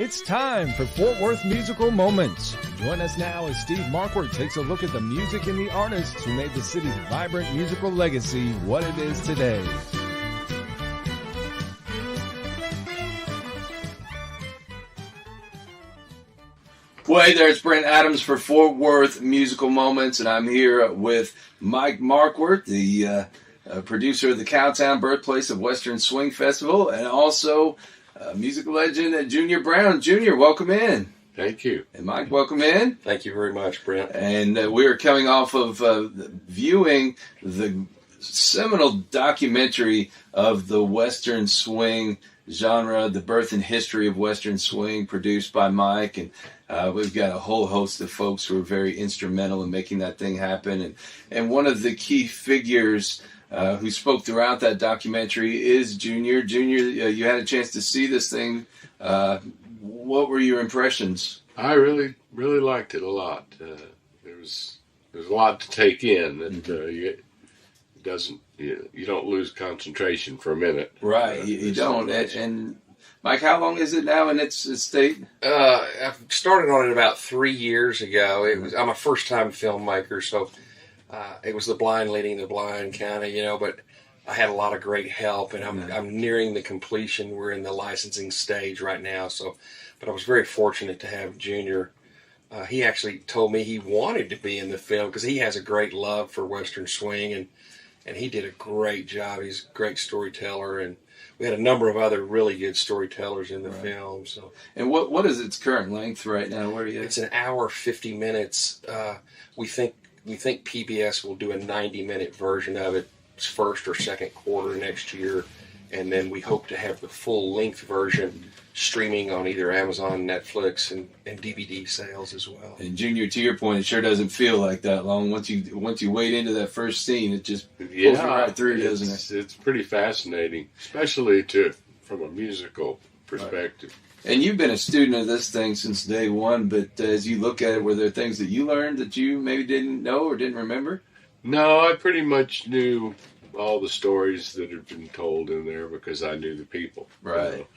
It's time for Fort Worth Musical Moments. Join us now as Steve Marquardt takes a look at the music and the artists who made the city's vibrant musical legacy what it is today. Well, hey there, it's Brent Adams for Fort Worth Musical Moments, and I'm here with Mike Marquardt, the producer of the Cowtown, birthplace of Western Swing Festival, and also music legend Junior Brown. Junior, welcome in. Thank you. And Mike, welcome in. Thank you very much, Brent. And we're coming off of viewing the seminal documentary of the Western Swing genre, the birth and history of Western Swing, produced by Mike. And we've got a whole host of folks who are very instrumental in making that thing happen. And one of the key figures who spoke throughout that documentary is Junior. Junior, you had a chance to see this thing. What were your impressions? I really liked it a lot. There's a lot to take in. That you don't lose concentration for a minute. Right, you don't. And Mike, how long is it now in its state? I've started on it about 3 years ago. I'm a first-time filmmaker, so it was the blind leading the blind kind of, but I had a lot of great help, and I'm nearing the completion. We're in the licensing stage right now, but I was very fortunate to have Junior. He actually told me he wanted to be in the film because he has a great love for Western Swing, and he did a great job. He's a great storyteller, and we had a number of other really good storytellers in the film. So, and what is its current length right now? Where are you at? It's an hour 50 minutes. We think PBS will do a 90-minute version of it first or second quarter next year, and then we hope to have the full-length version streaming on either Amazon, Netflix, and DVD sales as well. And Junior, to your point, it sure doesn't feel like that long. Once you wade into that first scene, it just pulls you right through, doesn't it? It's pretty fascinating, especially from a musical perspective. And you've been a student of this thing since day one, but as you look at it, were there things that you learned that you maybe didn't know or didn't remember? No, I pretty much knew all the stories that had been told in there because I knew the people. Right.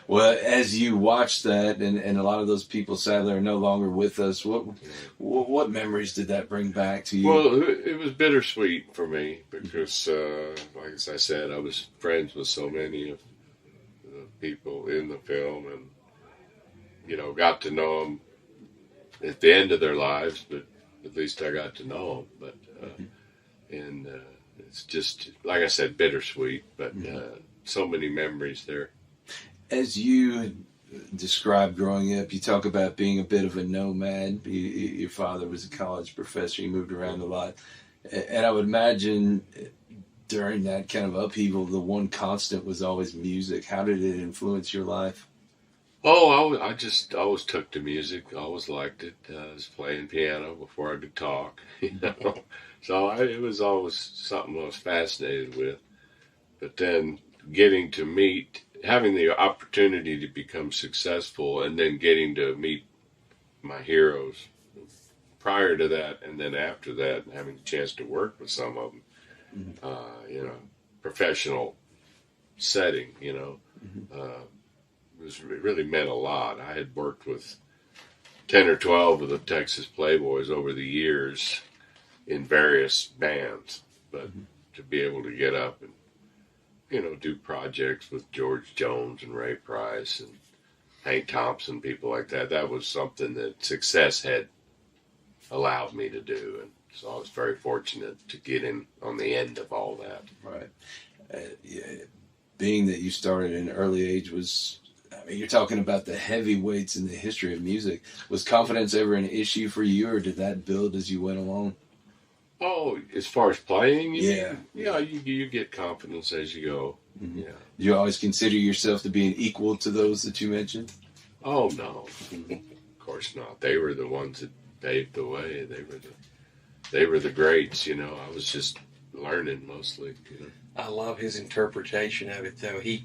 Well, as you watched that, and a lot of those people sadly are no longer with us, what memories did that bring back to you? Well, it was bittersweet for me because, like as I said, I was friends with so many of the people in the film and, got to know them at the end of their lives, but at least I got to know them. But, it's just, like I said, bittersweet, but so many memories there. As you described growing up, you talk about being a bit of a nomad. Your father was a college professor. You moved around a lot. And I would imagine during that kind of upheaval, the one constant was always music. How did it influence your life? Oh, I just always took to music. I always liked it. I was playing piano before I could talk, So it was always something I was fascinated with. But then having the opportunity to become successful and then getting to meet my heroes prior to that and then after that, and having a chance to work with some of them, professional setting, it really meant a lot. I had worked with 10 or 12 of the Texas Playboys over the years in various bands, but to be able to get up and, do projects with George Jones and Ray Price and Hank Thompson, people like that, that was something that success had allowed me to do. And so I was very fortunate to get in on the end of all that. Right. Being that you started at an early age you're talking about the heavyweights in the history of music. Was confidence ever an issue for you, or did that build as you went along? Oh, as far as playing, yeah, you get confidence as you go. Mm-hmm. Yeah. Do you always consider yourself to be an equal to those that you mentioned? Oh no, of course not. They were the ones that paved the way. They were the greats. I was just learning mostly. I love his interpretation of it, though. He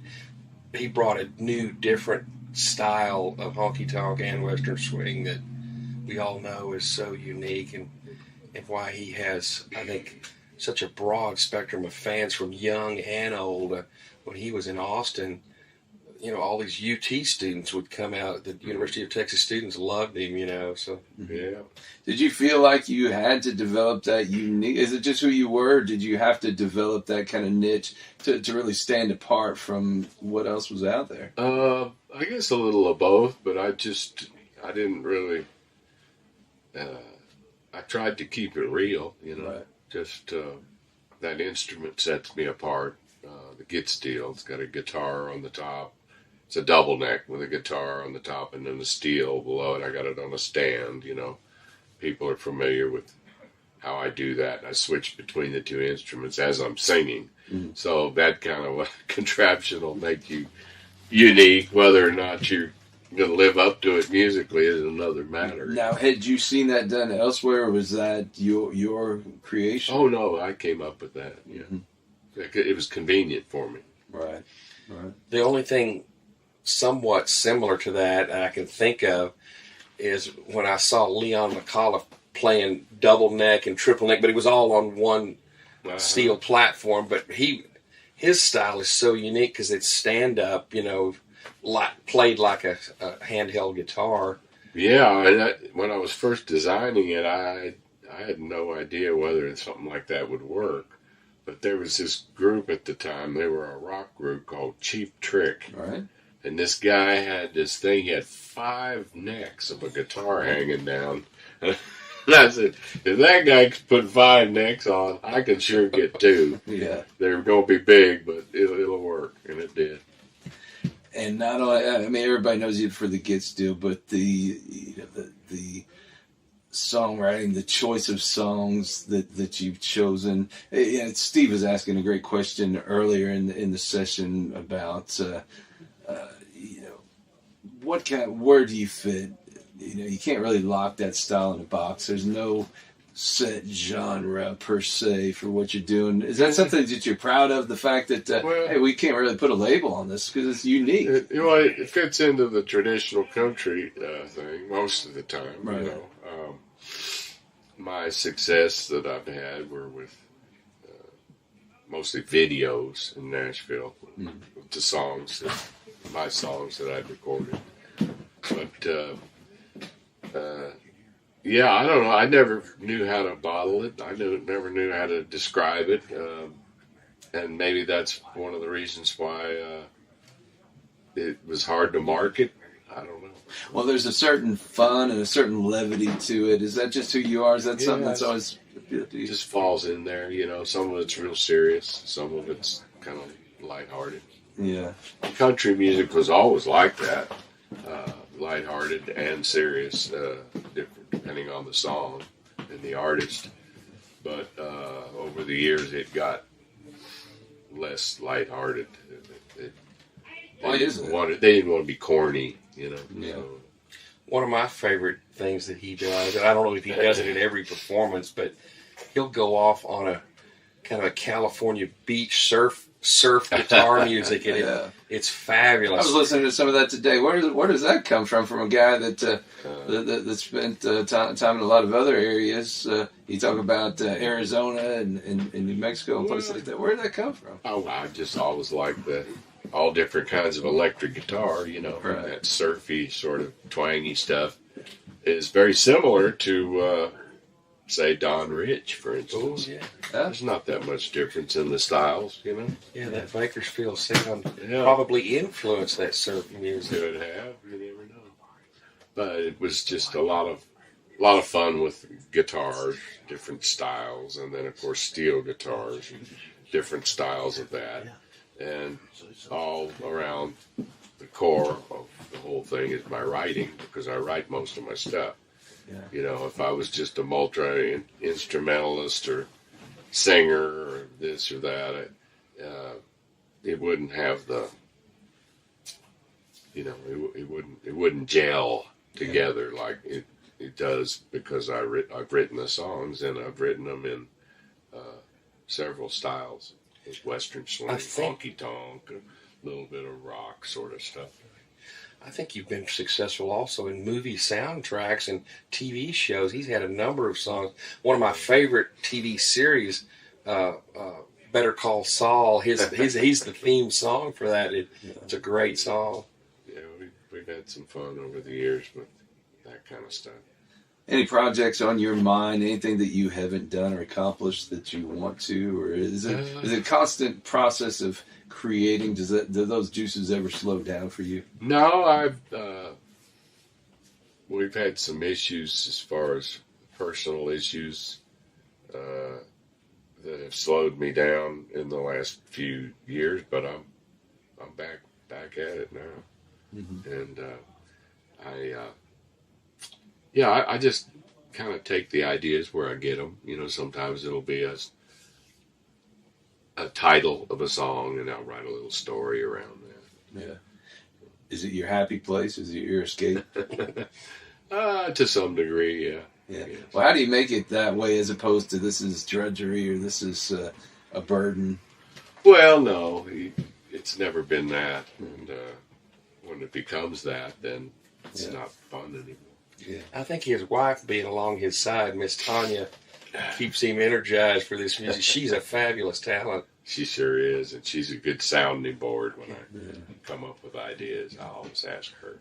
brought a new, different style of honky-tonk and Western swing that we all know is so unique, and why he has, I think, such a broad spectrum of fans from young and old. When he was in Austin, all these UT students would come out. The University of Texas students loved him, so. Yeah. Did you feel like you had to develop that unique? Is it just who you were? Or did you have to develop that kind of niche to really stand apart from what else was out there? I guess a little of both, but I didn't really. I tried to keep it real, Right. Just that instrument sets me apart. The Guit-Steel, it's got a guitar on the top. It's a double neck with a guitar on the top and then a steel below it. I got it on a stand, People are familiar with how I do that. I switch between the two instruments as I'm singing. Mm. So that kind of a contraption will make you unique. Whether or not you're going to live up to it musically is another matter. Now, had you seen that done elsewhere, or was that your creation? Oh, no, I came up with that. Yeah. Mm-hmm. It was convenient for me. Right. The only thing somewhat similar to that I can think of is when I saw Leon McAuliffe playing double neck and triple neck, but it was all on one steel platform. But his style is so unique because it's stand up, played like a handheld guitar. Yeah, and when I was first designing it, I had no idea whether something like that would work. But there was this group at the time. They were a rock group called Cheap Trick. All right. And this guy had this thing. He had 5 necks of a guitar hanging down. And I said, if that guy can put 5 necks on, I can sure get 2. Yeah. They're going to be big, but it'll work. And it did. And not only, everybody knows you for the Guit-Steel, but the songwriting, the choice of songs that you've chosen. Steve was asking a great question earlier in the session about, where do you fit? You can't really lock that style in a box. There's no set genre per se for what you're doing. Is that something that you're proud of? The fact that hey, we can't really put a label on this because it's unique. It fits into the traditional country thing most of the time. Right. My success that I've had were with mostly videos in Nashville, with the songs, my songs that I'd recorded. But yeah, I don't know. I never knew how to bottle it. I never knew how to describe it, and maybe that's one of the reasons why it was hard to market. I don't know. Well, there's a certain fun and a certain levity to it. Is that just who you are? Is that something that's always it just falls in there? Some of it's real serious. Some of it's kind of lighthearted. Yeah. Country music was always like that. Lighthearted and serious, different depending on the song and the artist. But over the years, it got less lighthearted. Why is it? They didn't want to be corny, Yeah. So. One of my favorite things that he does, and I don't know if he does it in every performance, but he'll go off on a kind of a California beach surf guitar music, and it's fabulous. I was listening to some of that today. Where does that come from? A guy that spent time in a lot of other areas. You talk about Arizona and New Mexico and places like that. Where did that come from? Oh, I just always liked all different kinds of electric guitar. Right. That surfy sort of twangy stuff is very similar to. Say Don Rich, for instance. Oh, yeah. There's not that much difference in the styles, Yeah, that Bakersfield sound probably influenced that surf music. Could have, you never know. But it was just a lot of fun with guitars, different styles, and then of course steel guitars, and different styles of that, and all around the core of the whole thing is my writing, because I write most of my stuff. Yeah. If I was just a multi-instrumentalist or singer or this or that, it wouldn't have the, it wouldn't gel together like it does, because I've written the songs, and I've written them in several styles, Western swing, honky tonk, a little bit of rock sort of stuff. I think you've been successful also in movie soundtracks and TV shows. He's had a number of songs. One of my favorite TV series Better Call Saul. He's the theme song for that. It's a great song. Yeah, we've had some fun over the years with that kind of stuff. Any projects on your mind? Anything that you haven't done or accomplished that you want to, or is it a constant process of creating? Do those juices ever slow down for you? No, we've had some issues as far as personal issues that have slowed me down in the last few years, but I'm back at it now, and I just kind of take the ideas where I get them. Sometimes it'll be a title of a song, and I'll write a little story around that. Yeah. Is it your happy place? Is it your escape? To some degree, yeah. Yeah. Well, how do you make it that way as opposed to this is drudgery or this is a burden? Well, no, it's never been that, and when it becomes that, then it's not fun anymore. Yeah. I think his wife being along his side, Miss Tanya, keeps him energized for this music. She's a fabulous talent. She sure is, and she's a good sounding board when I come up with ideas. I always ask her.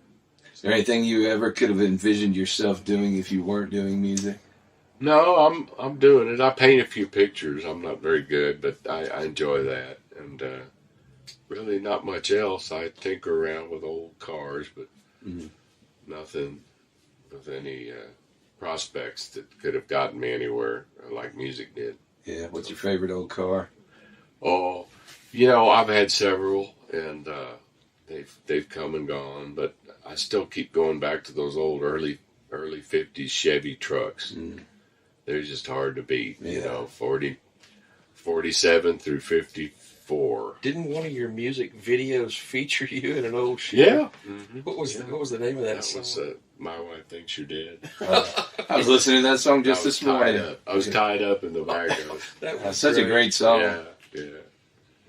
Is there anything you ever could have envisioned yourself doing if you weren't doing music? No, I'm doing it. I paint a few pictures. I'm not very good, but I enjoy that, and really not much else. I tinker around with old cars, but nothing with any prospects that could have gotten me anywhere like music did. Yeah. What's your favorite old car? Oh, I've had several, and they've come and gone, but I still keep going back to those old early 50s Chevy trucks. They're just hard to beat. 47 through 54. Didn't one of your music videos feature you in an old Chevy? Yeah. What was the name of that song? Was My Wife Thinks You're Dead. I was listening to that song just this morning. I was tied up in the back of it. That's such a great song. Yeah.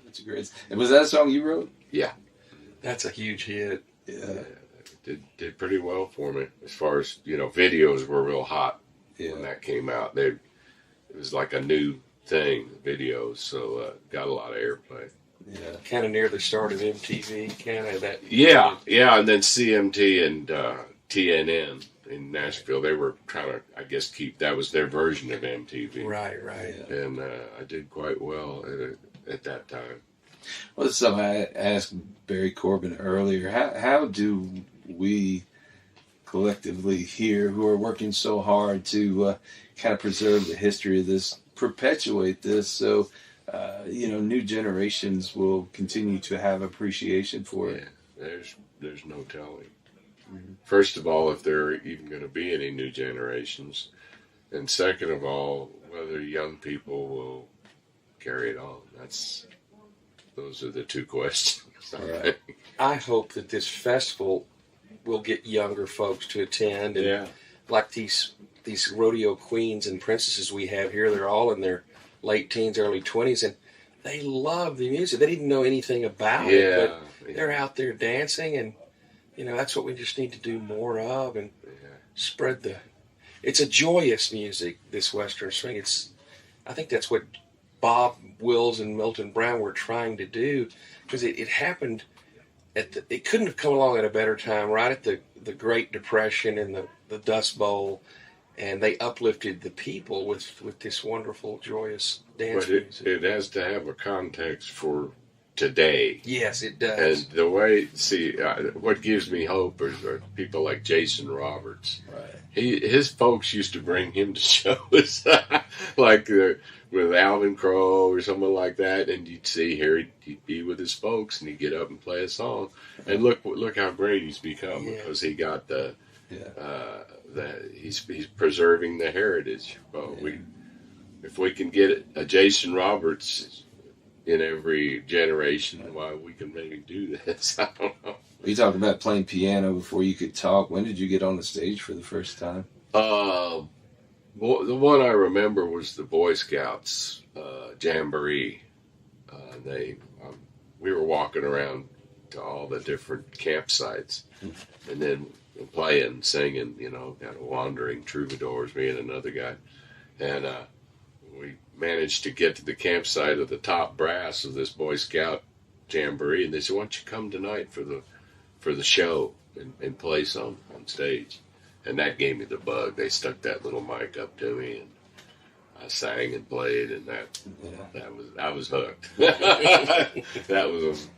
That's a great. And was that a song you wrote? Yeah. That's a huge hit. Yeah. Did pretty well for me as far as videos were real hot when that came out. It was like a new thing, videos, so got a lot of airplay. Yeah, kind of near the start of MTV, kind of that. Yeah, and then CMT and TNN in Nashville, they were trying to, I guess, that was their version of MTV. Right. Yeah. And I did quite well at that time. Well, this is something I asked Barry Corbin earlier. How do we collectively here, who are working so hard to kind of preserve the history of this, perpetuate this, so new generations will continue to have appreciation for it? There's no telling. First of all, if there are even going to be any new generations, and second of all, whether young people will carry it on. Those are the two questions. Right. I hope that this festival will get younger folks to attend, and like these rodeo queens and princesses we have here, they're all in their late teens, early 20s, and they love the music. They didn't know anything about it, but they're out there dancing, and that's what we just need to do more of, and spread it's a joyous music, this Western swing. I think that's what Bob Wills and Milton Brown were trying to do, because it happened it couldn't have come along at a better time, right at the Great Depression and the Dust Bowl, and they uplifted the people with this wonderful, joyous dance music. It has to have a context for today. Yes, it does. And the way, what gives me hope are people like Jason Roberts. Right. His folks used to bring him to shows, like with Alvin Crow or someone like that, and you'd see here he'd be with his folks, and he'd get up and play a song, and look how great he's become, because he got he's preserving the heritage. Well, if we can get a Jason Roberts in every generation, why we can maybe do this, I don't know. You talked about playing piano before you could talk. When did you get on the stage for the first time? The one I remember was the Boy Scouts jamboree. We were walking around to all the different campsites, and then playing, singing. Kind of wandering troubadours, me and another guy, and we managed to get to the campsite of the top brass of this Boy Scout jamboree, and they said, "Why don't you come tonight for the show and play some on stage?" And that gave me the bug. They stuck that little mic up to me, and I sang and played, and I was hooked. That was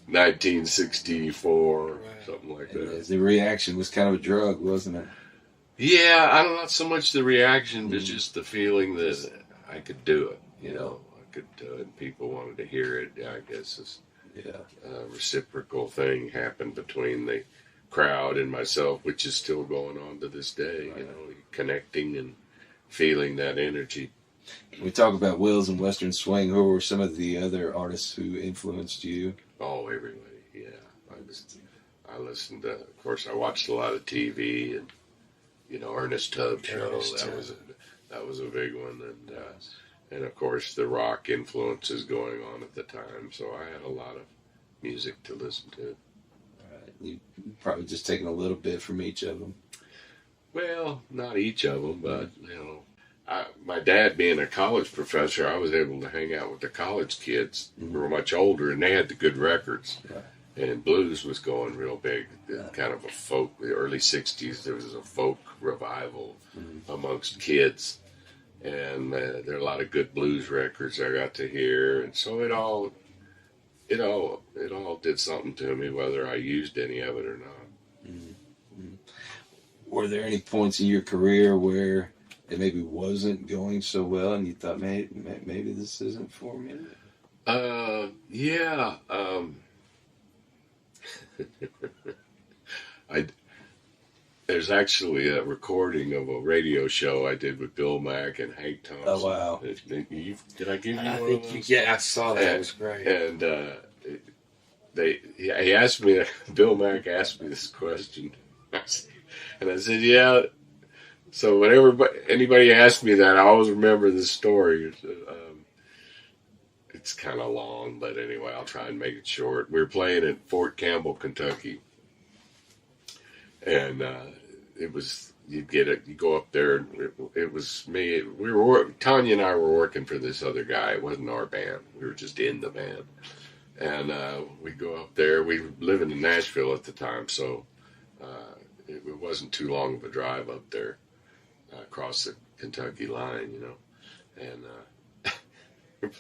1964, something like that. The reaction was kind of a drug, wasn't it? Yeah, I don't know, not so much the reaction, but just the feeling that I could do it. You know, I could do it, and people wanted to hear it. I guess this reciprocal thing happened between the crowd and myself, which is still going on to this day. You know, connecting and feeling that energy. We talk about Wills and Western Swing. Who were some of the other artists who influenced you? Oh, everybody, yeah. I listened to, of course, I watched a lot of TV, and, you know, Ernest Tubb show, that was a big one, and of course the rock influences going on at the time, so I had a lot of music to listen to. You probably just taken a little bit from each of them. Well, not each of them, but, you know, my dad being a college professor, I was able to hang out with the college kids who were much older, and they had the good records. Yeah. And blues was going real big, kind of a folk. The early 60s, there was a folk revival amongst kids. And there are a lot of good blues records I got to hear. And so it all did something to me, whether I used any of it or not. Mm-hmm. Were there any points in your career where it maybe wasn't going so well, and you thought, maybe this isn't for me? Yeah. There's actually a recording of a radio show I did with Bill Mack and Hank Thompson. Oh, wow. Did I give you I one think of those? Yeah, I saw that. It was great. And he asked me, Bill Mack asked me this question. And I said, yeah. So whenever anybody asks me that, I always remember this story. It's kind of long, but anyway, I'll try and make it short. We were playing at Fort Campbell, Kentucky. And it was, you go up there. It was me. Tanya and I were working for this other guy. It wasn't our band. We were just in the band. And we go up there. We were living in Nashville at the time, so it wasn't too long of a drive up there across the Kentucky line, you know. And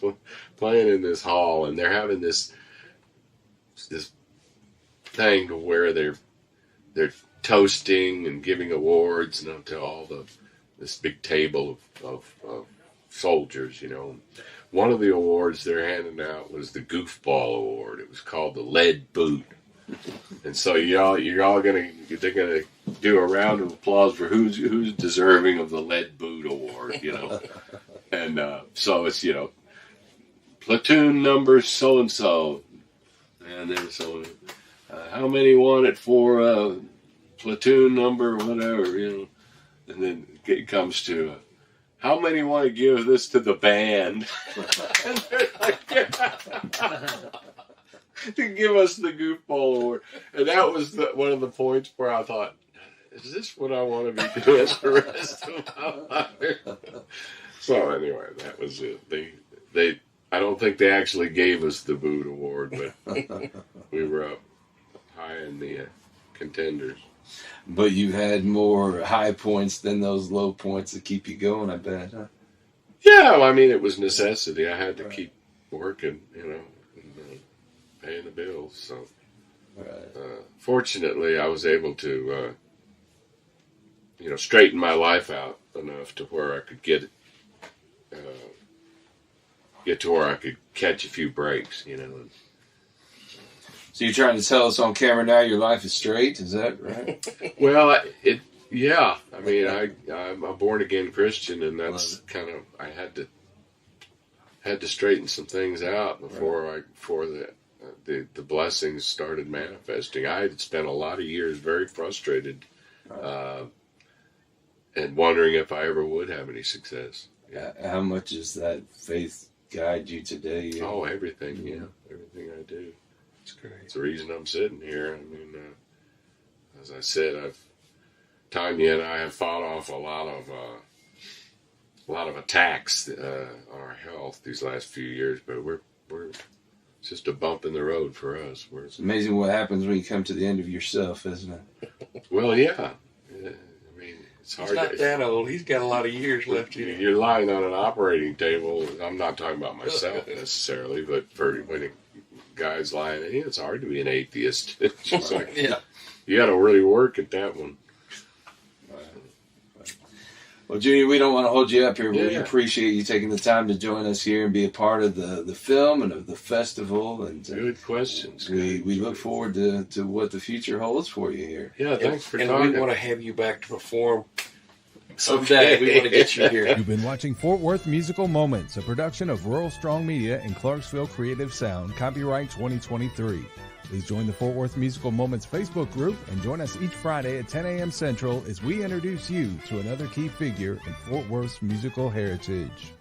we're playing in this hall, and they're having this thing to where they're toasting and giving awards, and to all this big table of soldiers, you know. One of the awards they're handing out was the Goofball Award. It was called the Lead Boot. And so they're gonna do a round of applause for who's deserving of the Lead Boot Award, you know. And so it's, you know, platoon number so and so, and then so how many want it for platoon number whatever, you know. And then it comes to how many want to give this to the band? And they're like, to give us the Goofball Award. And that was one of the points where I thought, is this what I want to be doing the rest of my life? So anyway, that was it. I don't think they actually gave us the Boot Award, but we were up high in the contenders. But you had more high points than those low points to keep you going, I bet, huh? Yeah, well, I mean, it was necessity. I had to keep working, you know, and paying the bills. So, fortunately, I was able to, you know, straighten my life out enough to where I could get to where I could catch a few breaks, you know. So you're trying to tell us on camera now your life is straight? Is that right? Well, yeah. I mean, I'm a born again Christian, and that's kind of, I had to straighten some things out before the blessings started manifesting. I had spent a lot of years very frustrated, and wondering if I ever would have any success. Yeah. How much does that faith guide you today? Oh, everything. Yeah, everything I do. It's great. It's the reason I'm sitting here. I mean, as I said, Tanya and I have fought off a lot of a lot of attacks on our health these last few years, but we're it's just a bump in the road for us. It's amazing what happens when you come to the end of yourself, isn't it? Well, yeah. I mean, it's hard. He's not that old. He's got a lot of years left in him. You're lying on an operating table. I'm not talking about myself necessarily, but for when a guy's lying, it's hard to be an atheist. It's just like, Yeah. you got to really work at that one. Well, Junior, we don't want to hold you up here, but we Yeah. appreciate you taking the time to join us here and be a part of the film and of the festival. And Good questions. we look forward to what the future holds for you here. Yeah, thanks for And talking. we want to have you back to perform someday. We want to get you here. You've been watching Fort Worth Musical Moments, a production of Rural Strong Media and Clarksville Creative Sound, copyright 2023. Please join the Fort Worth Musical Moments Facebook group and join us each Friday at 10 a.m. Central as we introduce you to another key figure in Fort Worth's musical heritage.